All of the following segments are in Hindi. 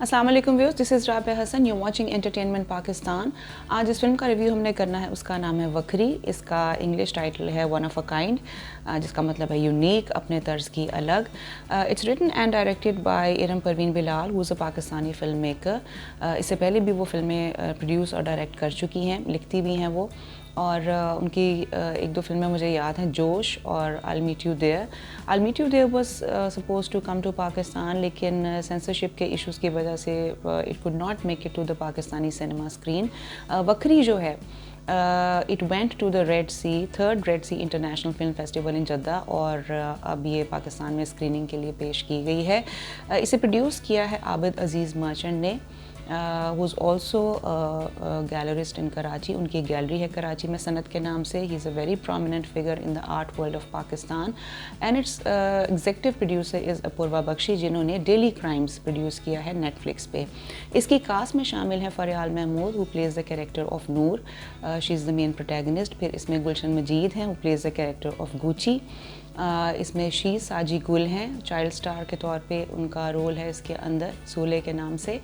अस्सलाम वालेकुम viewers, this is Rabia Hassan, you watching entertainment Pakistan. आज इस फिल्म का रिव्यू हमने करना है, उसका नाम है वखरी। इसका इंग्लिश टाइटल है वन ऑफ अ काइंड, जिसका मतलब है यूनिक, अपने तर्ज की अलग। It's written and directed by Iram Parveen Bilal, who is a Pakistani film maker. इससे पहले भी वो फिल्में प्रोड्यूस और डायरेक्ट कर चुकी हैं, लिखती भी हैं वो। और उनकी एक दो फिल्में मुझे याद हैं, जोश और I will meet you there. I will meet you there was suppose to come to Pakistan, लेकिन सेंसरशिप के इश्यूज़ की वजह से it could not make it to the Pakistani cinema screen. Wakhri जो है it went to the Red Sea, third Red Sea international film festival in Jeddah, और अब ये पाकिस्तान में स्क्रीनिंग के लिए पेश की गई है। इसे प्रोड्यूस किया है आबिद अजीज़ मर्चेंट ने, who is also a gallerist in Karachi. उनकी गैलरी है कराची में सनत के नाम से। He is a very prominent figure in the art world of Pakistan, and its executive producer is Apoorva Bakshi, जिन्होंने डेली क्राइम्स प्रोड्यूस किया है नेटफ्लिक्स पे। इसकी कास्ट में शामिल है फरियाल Mahmood, who plays the character of Noor, she is the main protagonist। फिर इसमें गुलशन मजीद हैं, who plays the character of Gucci. इसमें शी साजी गुल हैं, चाइल्ड स्टार के तौर पे उनका रोल है इसके अंदर, सूले के नाम से।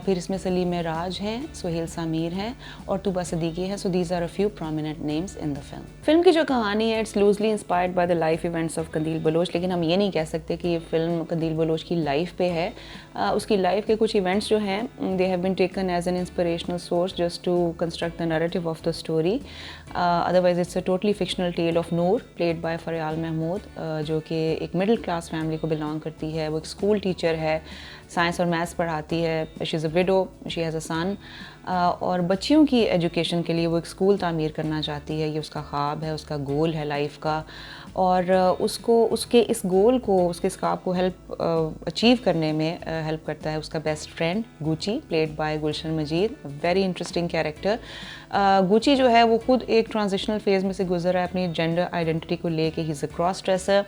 फिर इसमें सलीम राज हैं, सुहेल सामीर हैं और तुबा सदीकी हैं। So these are a few prominent names in the film. Film की जो कहानी है, it's loosely inspired by the life events of Qandeel Baloch, लेकिन हम ये नहीं कह सकते कि ये फिल्म कंदील बलोच की लाइफ पे है। उसकी लाइफ के कुछ इवेंट्स जो हैं, they have been taken as an inspirational source just to construct the narrative of the story. Otherwise it's a totally fictional tale of Noor, played by Fariyal Mahmood, जो कि एक मिडिल क्लास फैमिली को बिलोंग करती है। वो एक स्कूल टीचर है, साइंस और मैथ्स पढ़ाती है। She is a widow, she has a son, और बच्चियों की एजुकेशन के लिए वो एक स्कूल तामीर करना चाहती है। ये उसका ख्वाब है, उसका गोल है लाइफ का। और उसको उसके इस गोल को, उसके इस ख्वाब को अचीव करने में हेल्प करता है उसका best friend Guchi, played by Gulshan Majeed. Very interesting character. Guchi जो है वो खुद एक ट्रांजिशनल फेज़ में से गुजर रहा है अपनी जेंडर आइडेंटिटी को लेके। He is a cross dresser,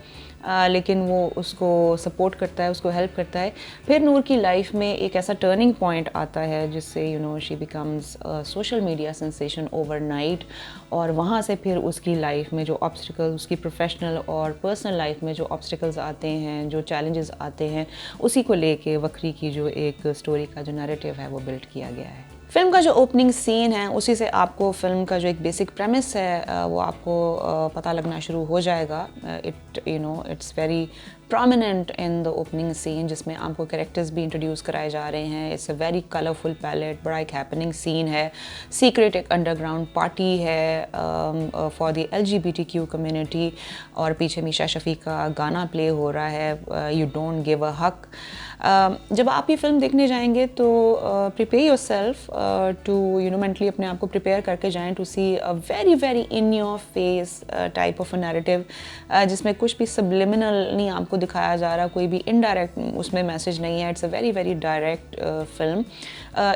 लेकिन वो उसको सपोर्ट करता है, उसको हेल्प करता है। फिर नूर की लाइफ में एक ऐसा टर्निंग पॉइंट आता है जिससे she becomes social media sensation overnight, और वहाँ से फिर उसकी लाइफ में जो ऑब्स्टिकल्स, उसकी प्रोफेशनल और पर्सनल लाइफ में जो ऑब्स्टिकल्स आते हैं, जो चैलेंजेस आते हैं, उसी को लेके वक्री की जो एक स्टोरी का जो नैरेटिव है वो बिल्ड किया गया है। फिल्म का जो ओपनिंग सीन है, उसी से आपको फिल्म का जो एक बेसिक प्रेमिस है वो आपको पता लगना शुरू हो जाएगा। It's very prominent in the opening scene, जिसमें आपको कैरेक्टर्स भी इंट्रोड्यूस कराए जा रहे हैं। It's a very colourful palette, बड़ा एक हैपनिंग सीन है। सीक्रेट एक अंडरग्राउंड पार्टी है फॉर द LGBTQ कम्युनिटी, और पीछे मीशा शफी का गाना प्ले हो रहा है, यू डोंट गिव अ हक। जब आप ये फिल्म देखने जाएंगे तो prepare your self to mentally अपने आप को प्रिपेयर करके जाएं to see a very very in your face type of a narrative, जिसमें कुछ भी सब्लिमिनल नहीं आपको दिखाया जा रहा, कोई भी इनडायरेक्ट उसमें मैसेज नहीं है। It's a very very direct film.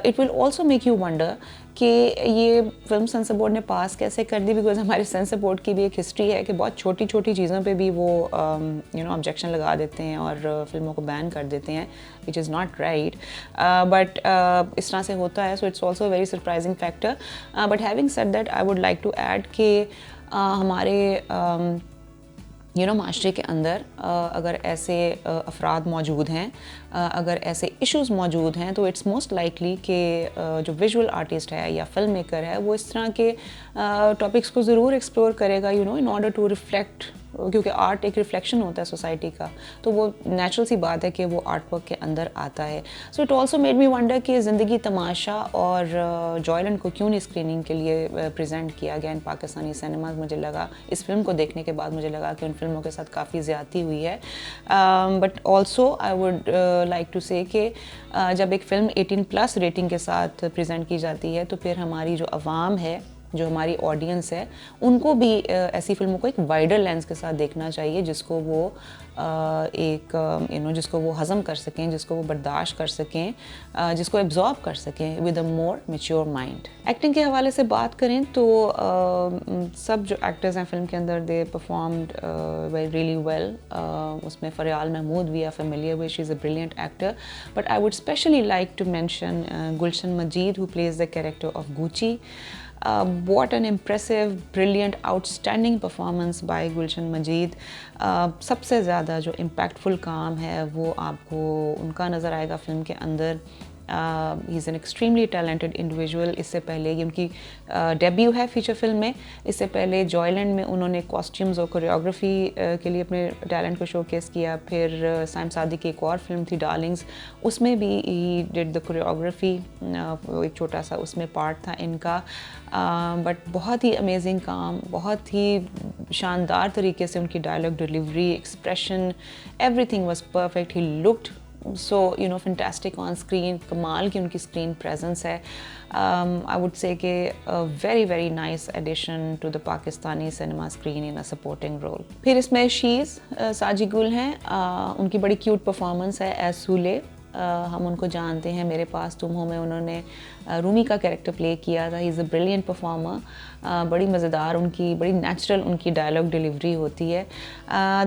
It will also make you wonder कि ये फिल्म सेंसर बोर्ड ने पास कैसे कर दी, बिकॉज हमारे सेंसर बोर्ड की भी एक हिस्ट्री है कि बहुत छोटी छोटी चीज़ों पे भी वो ऑब्जेक्शन लगा देते हैं और फिल्मों को बैन कर देते हैं, which is not right. But इस तरह से होता है, so it's also very surprising factor. But having said that, I would like to add कि हमारे माशरे के अंदर अगर ऐसे अफराद मौजूद हैं, अगर ऐसे इश्यूज़ मौजूद हैं, तो इट्स मोस्ट लाइकली कि जो विजुअल आर्टिस्ट है या फिल्म मेकर है वो इस तरह के टॉपिक्स को ज़रूर एक्सप्लोर करेगा, इन ऑर्डर टू रिफ्लेक्ट, क्योंकि आर्ट एक रिफ्लेक्शन होता है सोसाइटी का, तो वो नेचुरल सी बात है कि वो आर्ट वर्क के अंदर आता है। So it also made me wonder कि ज़िंदगी तमाशा और जॉयलैंड को क्यों नहीं स्क्रीनिंग के लिए प्रेजेंट किया गया इन पाकिस्तानी सिनेमाज। मुझे लगा, इस फिल्म को देखने के बाद मुझे लगा कि उन फिल्मों के साथ काफ़ी ज़्यादती हुई है। But also I would like to say कि जब एक फ़िल्म 18+ रेटिंग के साथ प्रेजेंट की जाती है, तो फिर हमारी जो अवाम है, जो हमारी ऑडियंस है, उनको भी ऐसी फिल्मों को एक वाइडर लेंस के साथ देखना चाहिए, जिसको वो जिसको वो हज़म कर सकें, जिसको वो बर्दाश्त कर सकें, जिसको एब्जॉर्ब कर सकें with a more mature mind. Acting के हवाले से बात करें तो सब जो एक्टर्स हैं फिल्म के अंदर, दे परफॉर्म्ड रियली वेल। उसमें Fariyal Mahmood we are familiar with, she is a brilliant actor, but I would specially like to mention Gulshan Majeed, who plays the character of Gucci. What an impressive, brilliant, outstanding performance by Gulshan Majeed. सबसे ज़्यादा जो इम्पैक्टफुल काम है वो आपको उनका नज़र आएगा फ़िल्म के अंदर. He is an extremely talented individual. इससे पहले ये उनकी डेब्यू है फीचर फिल्म में. इससे पहले जॉयलैंड में उन्होंने कॉस्ट्यूम्स और कोरियोग्राफी के लिए अपने टैलेंट को शोकेस किया. फिर साइम सादिक की एक और फिल्म थी डार्लिंग्स, उसमें भी ही डिड द कोरियोग्राफी. एक छोटा सा उसमें पार्ट था इनका. बट बहुत ही अमेजिंग काम, बहुत ही शानदार तरीके से उनकी dialogue delivery, expression, everything was perfect. He looked so fantastic on screen. कमाल की उनकी स्क्रीन प्रेजेंस है. I would say कि a very very nice addition to the Pakistani cinema screen in a supporting role. फिर इसमें शीज़ साजी गुल हैं. उनकी बड़ी क्यूट परफॉर्मेंस है एज सूले. हम उनको जानते हैं मेरे पास तुम हो में उन्होंने रूमी का कैरेक्टर प्ले किया था. He is a brilliant performer. बड़ी मज़ेदार उनकी, बड़ी नेचुरल उनकी डायलॉग डिलीवरी होती है.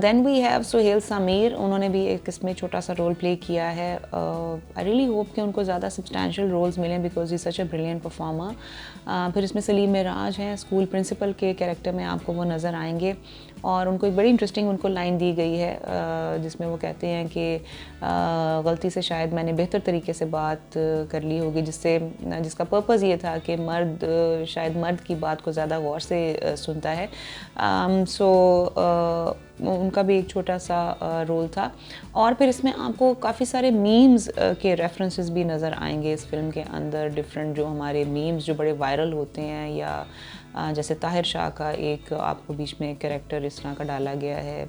Then we have Suhail Sameer. उन्होंने भी एक इसमें छोटा सा रोल प्ले किया है. आई रियली होप कि उनको ज़्यादा सब्सटैंशियल रोल्स मिलें because he such a brilliant performer. फिर इसमें सलीम मेराज हैं. स्कूल प्रिंसिपल के कैरेक्टर में आपको वो नज़र आएंगे और उनको एक बड़ी इंटरेस्टिंग उनको लाइन दी गई है जिसमें वो कहते हैं कि गलती से शायद मैंने बेहतर तरीके से बात कर ली होगी, जिसका पर्पज़ ये था कि शायद मर्द की बात को ज़्यादा गौर से सुनता है. उनका भी एक छोटा सा रोल था. और फिर इसमें आपको काफ़ी सारे मीम्स के रेफरेंसेस भी नज़र आएंगे इस फिल्म के अंदर. डिफरेंट जो हमारे मीम्स जो बड़े वायरल होते हैं, या जैसे ताहिर शाह का एक आपको बीच में एक कैरेक्टर इस तरह का डाला गया है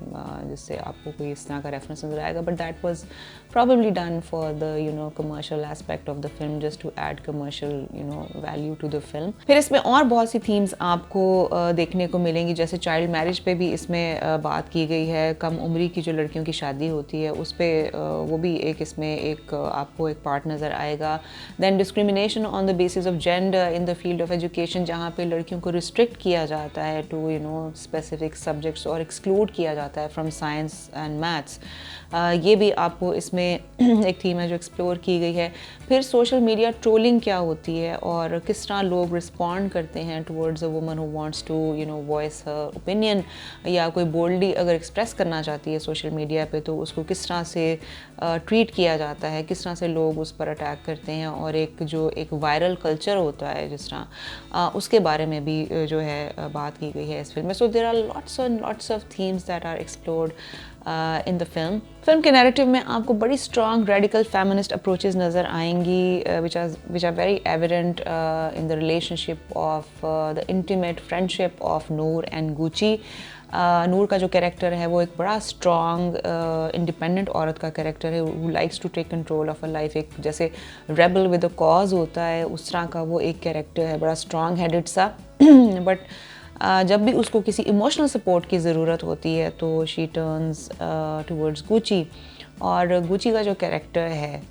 जिससे आपको कोई इस तरह का रेफरेंस नज़र आएगा. But that was probably done for the commercial aspect of the film, just to add commercial value to the film. फिर इसमें और बहुत सी themes आपको देखने को मिलेंगी. जैसे चाइल्ड मैरिज पे भी इसमें बात की गई है. कम उम्री की जो लड़कियों की शादी होती है उस पर वो भी एक इसमें एक आपको एक पार्ट नज़र आएगा. Then discrimination on the basis of gender in the field of education, जहाँ पे लड़कियों को रिस्ट्रिक्ट किया जाता है टू स्पेसिफिक सब्जेक्ट्स और एक्सक्लूड किया जाता है फ्रॉम साइंस एंड मैथ्स. ये भी आपको इसमें एक थीम है जो एक्सप्लोर की गई है. फिर सोशल मीडिया ट्रोलिंग क्या होती है और किस तरह लोग रिस्पॉन्ड करते हैं towards a woman who wants to voice her opinion, या कोई बोल्डली अगर एक्सप्रेस करना चाहती है सोशल मीडिया पे तो उसको किस तरह से ट्रीट किया जाता है, किस तरह से लोग उस पर अटैक करते हैं. और एक वायरल कल्चर होता है जिस तरह उसके बारे में भी जो है बात की गई है इस फिल्म में. So there are lots of themes that are explored in the film के नैरेटिव में आपको बड़ी स्ट्रॉन्ग रेडिकल फेमिनिस्ट अप्रोचेस नज़र आएंगी which are very evident in the relationship of the intimate friendship of Noor and Gucci. Noor का जो कैरेक्टर है वो एक बड़ा स्ट्रॉन्ग इंडिपेंडेंट औरत का कैरेक्टर है who likes to take control of a life. एक जैसे रेबल विद अ कॉज होता है उस तरह का वो एक कैरेक्टर है, बड़ा स्ट्रॉन्ग हेडेड सा. बट जब भी उसको किसी इमोशनल सपोर्ट की ज़रूरत होती है तो शी टर्न्स टुवर्ड्स गुची. और गुची का जो कैरेक्टर है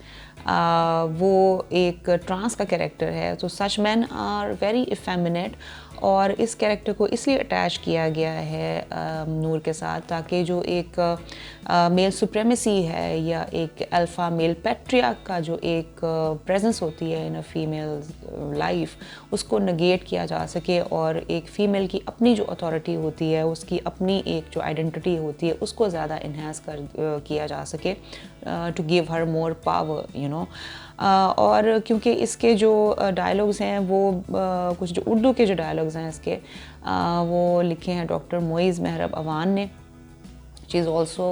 वो एक ट्रांस का कैरेक्टर है. तो सच मैन आर वेरी इफेमिनेट और इस कैरेक्टर को इसलिए अटैच किया गया है नूर के साथ ताकि जो एक मेल सुप्रेमेसी है या एक अल्फ़ा मेल पैट्रियार्क का जो एक प्रेजेंस होती है इन अ फीमेल लाइफ उसको नेगेट किया जा सके और एक फ़ीमेल की अपनी जो अथॉरिटी होती है, उसकी अपनी एक जो आइडेंटिटी होती है उसको ज़्यादा इन्हांस किया जा सके to give her more power और क्योंकि इसके जो डायलॉग्स हैं वो कुछ जो उर्दू के जो डायलॉग्स हैं इसके वो लिखे हैं डॉक्टर मोइज़ मेहरब अवान ने. She is also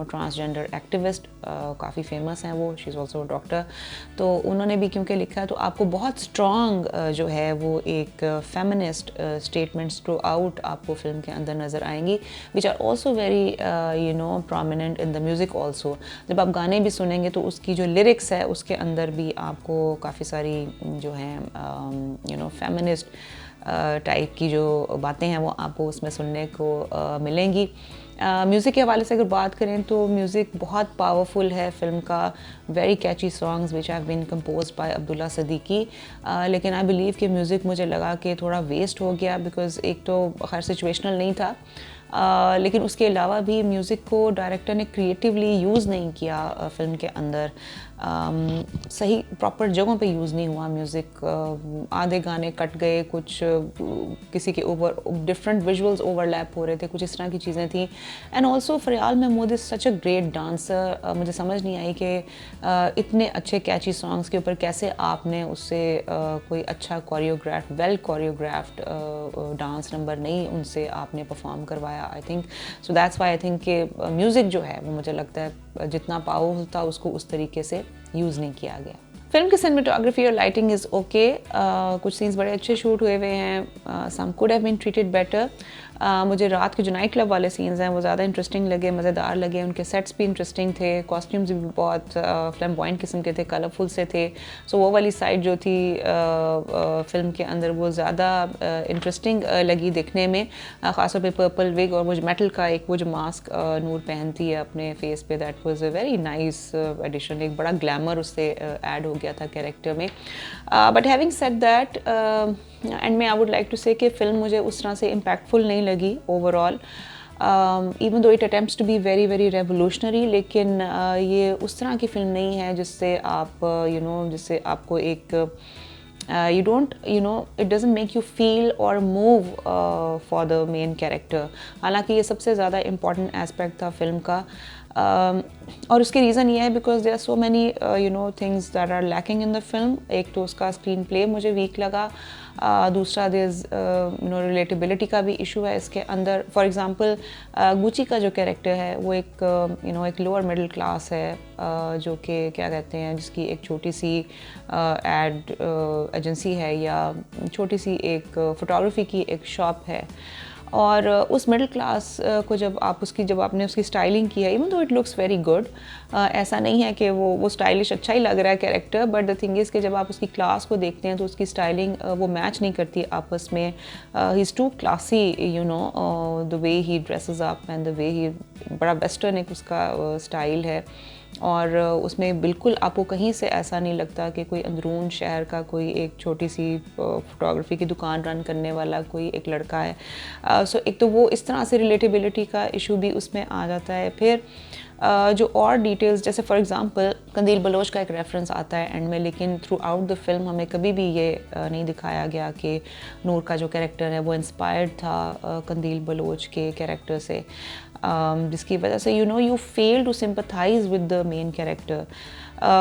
transgender activist, काफ़ी फेमस हैं वो. She is also doctor. तो उन्होंने भी क्योंकि लिखा है तो आपको बहुत स्ट्रॉन्ग जो है वो एक फेमिनिस्ट स्टेटमेंट्स थ्रू आउट आपको फिल्म के अंदर नज़र आएंगी which are also very prominent in the music also. जब आप गाने भी सुनेंगे तो उसकी जो लिरिक्स है उसके अंदर भी आपको काफ़ी सारी जो हैं फेमिनिस्ट टाइप की जो बातें हैं वो आपको उसमें सुनने को मिलेंगी. म्यूज़िक के हवाले से अगर बात करें तो म्यूज़िक बहुत पावरफुल है फिल्म का. Very catchy songs which have been composed by Abdullah Siddiqui. लेकिन आई बिलीव कि म्यूज़िक मुझे लगा कि थोड़ा वेस्ट हो गया बिकॉज़ एक तो खैर सिचुएशनल नहीं था लेकिन उसके अलावा भी म्यूज़िक को डायरेक्टर ने क्रिएटिवली यूज़ नहीं किया फिल्म के अंदर. सही प्रॉपर जगहों पे यूज़ नहीं हुआ म्यूज़िक, आधे गाने कट गए, कुछ किसी के ओवर डिफरेंट विजुअल्स ओवरलैप हो रहे थे, कुछ इस तरह की चीज़ें थी। And also Fariyal Mahmood is such a great dancer. मुझे समझ नहीं आई कि इतने अच्छे कैची सॉन्ग्स के ऊपर कैसे आपने उससे कोई अच्छा वेल कोरियोग्राफ्ड डांस नंबर नहीं उनसे आपने परफॉर्म करवाया। I think so that's why I think कि म्यूज़िक जो है वो मुझे लगता है जितना पावरफुल था उसको उस तरीके से यूज़ नहीं किया गया। फिल्म की सिनेमेटोग्राफी और लाइटिंग इज़ ओके, कुछ सीन्स बड़े अच्छे शूट हुए हुए हैं, some could have been treated better. मुझे रात के जो नाइट क्लब वाले सीन्स हैं वो ज़्यादा इंटरेस्टिंग लगे, मज़ेदार लगे, उनके सेट्स भी इंटरेस्टिंग थे, कॉस्ट्यूम्स भी बहुत फ्लैम्बॉयंट किस्म के थे, कलरफुल से थे। सो वो वाली साइड जो थी फिल्म के अंदर वो ज़्यादा इंटरेस्टिंग लगी देखने में, ख़ासतौर पे पर्पल विग और मुझे मेटल का एक वो जो मास्क नूर पहनती है अपने फेस पे, that was a very nice addition, एक बड़ा ग्लैमर उससे ऐड हो गया था कैरेक्टर में। But having said that and में आई वुड लाइक टू से कि फ़िल्म मुझे उस तरह से इम्पैक्टफुल नहीं लगी overall, even though it attempts to be very very revolutionary, लेकिन ये उस तरह की फ़िल्म नहीं है जिससे आप जिससे आपको एक you don't it doesn't make you feel or move for the main character। हालांकि ये सबसे ज़्यादा important aspect था फिल्म का, और उसके रीज़न ये है because there are so many things that are lacking in the film. एक तो उसका स्क्रीन प्ले मुझे वीक लगा, दूसरा देयर रिलेटेबिलिटी का भी इशू है इसके अंदर। फॉर एग्जांपल गुची का जो कैरेक्टर है वो एक लोअर मिडिल क्लास है, जो कि क्या कहते हैं जिसकी एक छोटी सी एड एजेंसी है या छोटी सी एक फ़ोटोग्राफी की एक शॉप है, और उस मिडिल क्लास को जब आपने उसकी स्टाइलिंग की है, even though it looks very good, ऐसा नहीं है कि वो स्टाइलिश अच्छा ही लग रहा है character, but the thing is कि जब आप उसकी क्लास को देखते हैं तो उसकी स्टाइलिंग वो मैच नहीं करती आपस में। He is too classy, the way he dresses up and the way he, बड़ा वेस्टर्न एक उसका स्टाइल है, और उसमें बिल्कुल आपको कहीं से ऐसा नहीं लगता कि कोई अंदरून शहर का कोई एक छोटी सी फोटोग्राफी की दुकान रन करने वाला कोई एक लड़का है। सो एक तो वो इस तरह से रिलेटेबिलिटी का इशू भी उसमें आ जाता है। फिर जो और डिटेल्स, जैसे फॉर एग्जांपल कंदील बलोच का एक रेफरेंस आता है एंड में, लेकिन थ्रू आउट द फिल्म हमें कभी भी ये नहीं दिखाया गया कि नूर का जो कैरेक्टर है वो इंस्पायर्ड था कंदील बलोच के कैरेक्टर से, जिसकी वजह से you fail to sympathise with the main character.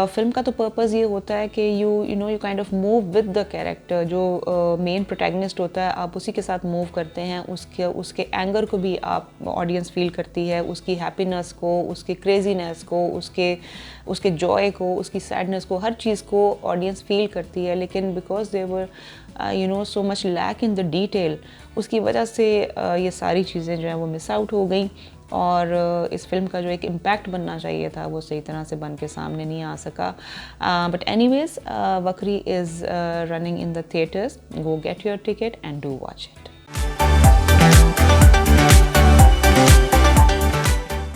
Film का तो पर्पज़ ये होता है कि you kind of move with the character, जो मेन प्रोटैगनिस्ट होता है आप उसी के साथ मूव करते हैं, उसके एंगर को भी आप ऑडियंस फील करती है, उसकी हैप्पीनेस को, उसके क्रेजीनेस को, उसके जॉय को, उसकी सैडनेस को, हर चीज़ को ऑडियंस फील करती है। लेकिन because they were so much lack in the detail, उसकी वजह से ये सारी चीज़ें जो है वो मिस आउट हो गई, और इस फिल्म का जो एक इम्पैक्ट बनना चाहिए था वो सही तरह से बन के सामने नहीं आ सका। But anyways, Wakhri is running in the theatres, go get your ticket and do watch it.